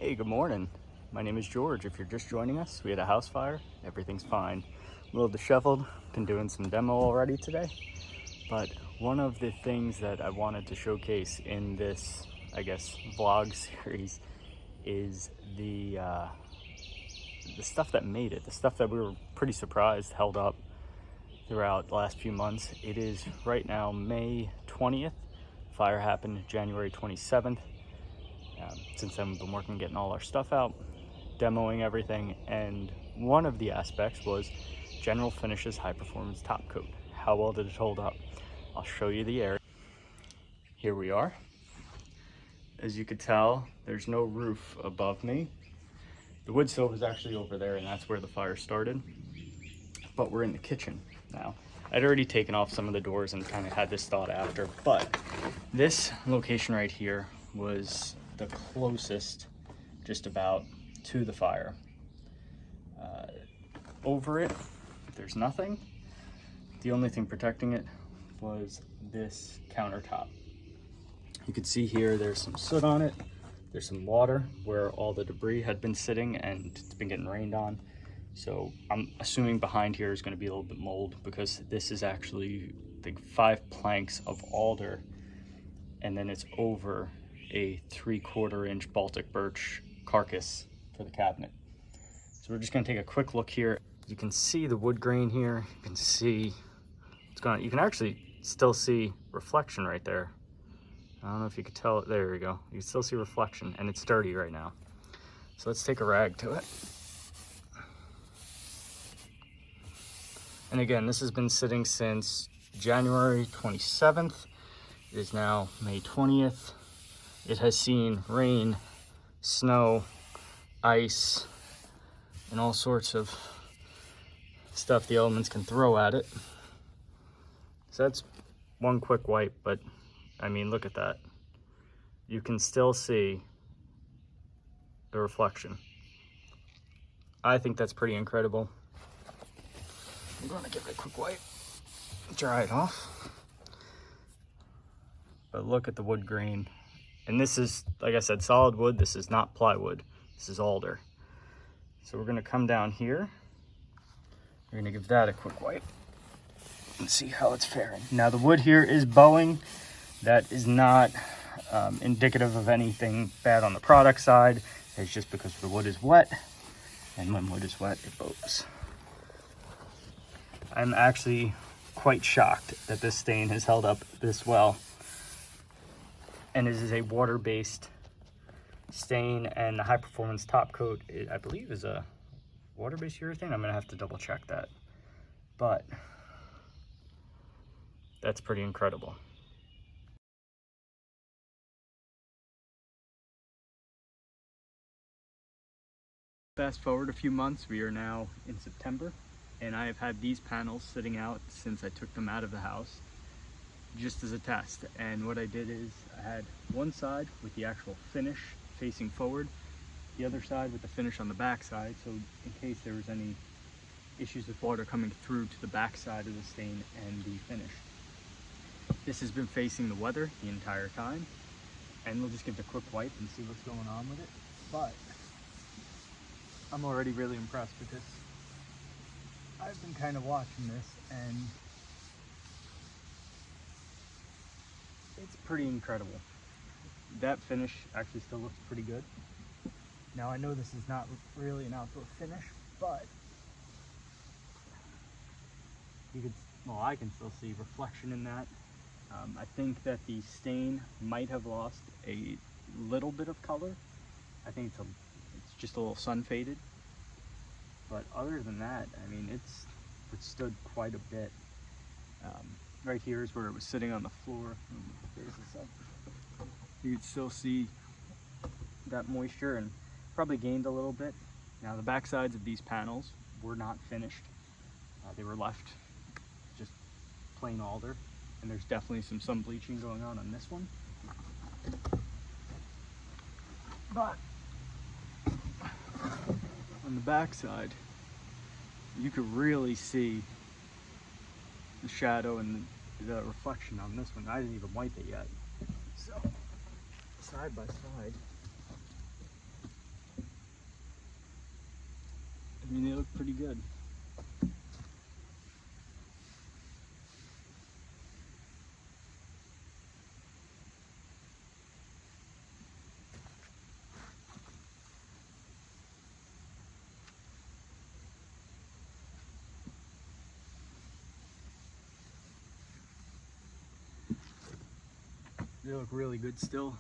Hey, good morning. My name is George. If you're just joining us, we had a house fire. Everything's fine. A little disheveled. Been doing some demo already today. But one of the things that I wanted to showcase in this, vlog series is the stuff that made it. The stuff that we were pretty surprised held up throughout the last few months. It is right now May 20th. Fire happened January 27th. Since then, we've been working getting all our stuff out, demoing everything, and one of the aspects was General Finishes high performance top coat. How well did it hold up? I'll show you the area. Here we are. As you could tell, there's no roof above me. The wood stove is actually over there, and that's where the fire started. But we're in the kitchen now. I'd already taken off some of the doors and kind of had this thought after, but this location right here was the closest just about to the fire. Over it, there's nothing. The only thing protecting it was this countertop. You can see here there's some soot on it. There's some water where all the debris had been sitting and it's been getting rained on. So I'm assuming behind here is going to be a little bit mold because this is actually like 5 planks of alder, and then it's over a 3/4 inch Baltic birch carcass for the cabinet. So we're just going to take a quick look here. You can see the wood grain here. You can see it's gone. You can actually still see reflection right there. I don't know if you could tell it. There we go. You can still see reflection, and it's dirty right now. So let's take a rag to it. And again, this has been sitting since January 27th. It is now May 20th. It has seen rain, snow, ice, and all sorts of stuff the elements can throw at it. So that's one quick wipe, but I mean, look at that. You can still see the reflection. I think that's pretty incredible. I'm gonna give it a quick wipe, dry it off. But look at the wood grain. And this is, like I said, solid wood. This is not plywood. This is alder. So we're gonna come down here. We're gonna give that a quick wipe and see how it's faring. Now the wood here is bowing. That is not indicative of anything bad on the product side. It's just because the wood is wet, and when wood is wet, it bows. I'm actually quite shocked that this stain has held up this well. And it is a water-based stain, and the high performance top coat, I believe, is a water-based urethane. I'm gonna have to double check that, but that's pretty incredible. Fast forward a few months, we are now in September, and I have had these panels sitting out since I took them out of the house, just as a test. And what I did is I had one side with the actual finish facing forward, the other side with the finish on the back side, so in case there was any issues with water coming through to the back side of the stain and the finish. This has been facing the weather the entire time, and we'll just give it a quick wipe and see what's going on with it. But I'm already really impressed because I've been kind of watching this, and it's pretty incredible. That finish actually still looks pretty good. Now I know this is not really an outdoor finish, but I can still see reflection in that. I think that the stain might have lost a little bit of color. I think it's just a little sun faded. But other than that, I mean, it's withstood quite a bit. Right here is where it was sitting on the floor. You can still see that moisture, and probably gained a little bit. Now the back sides of these panels were not finished. They were left just plain alder, and there's definitely some sun bleaching going on this one. But on the back side, you could really see the shadow and the reflection on this one. I didn't even wipe it yet. So side by side, They look really good still.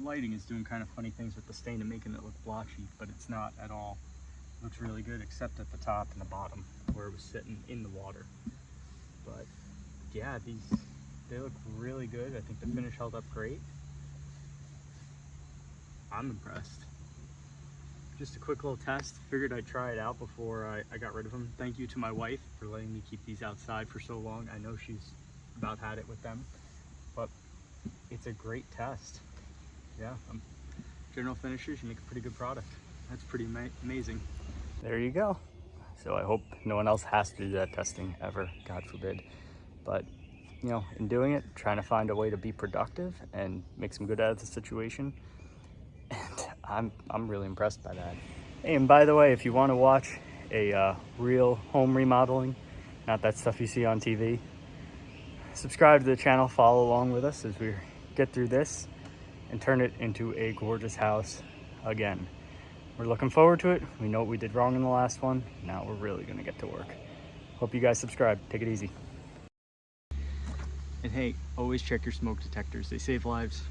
Lighting is doing kind of funny things with the stain and making it look blotchy, but it's not at all. It looks really good except at the top and the bottom where it was sitting in the water. But yeah, they look really good. I think the finish held up great. I'm impressed. Just a quick little test. Figured I'd try it out before I got rid of them. Thank you to my wife for letting me keep these outside for so long. I know she's about had it with them, but it's a great test. Yeah, general finishes, you make a pretty good product. That's pretty amazing. There you go. So I hope no one else has to do that testing ever, God forbid. But you know, in doing it, trying to find a way to be productive and make some good out of the situation. And I'm really impressed by that. Hey, and by the way, if you want to watch a real home remodeling, not that stuff you see on TV, subscribe to the channel, follow along with us as we get through this and turn it into a gorgeous house again. We're looking forward to it. We know what we did wrong in the last one. Now we're really gonna get to work. Hope you guys subscribe. Take it easy. And hey, always check your smoke detectors. They save lives.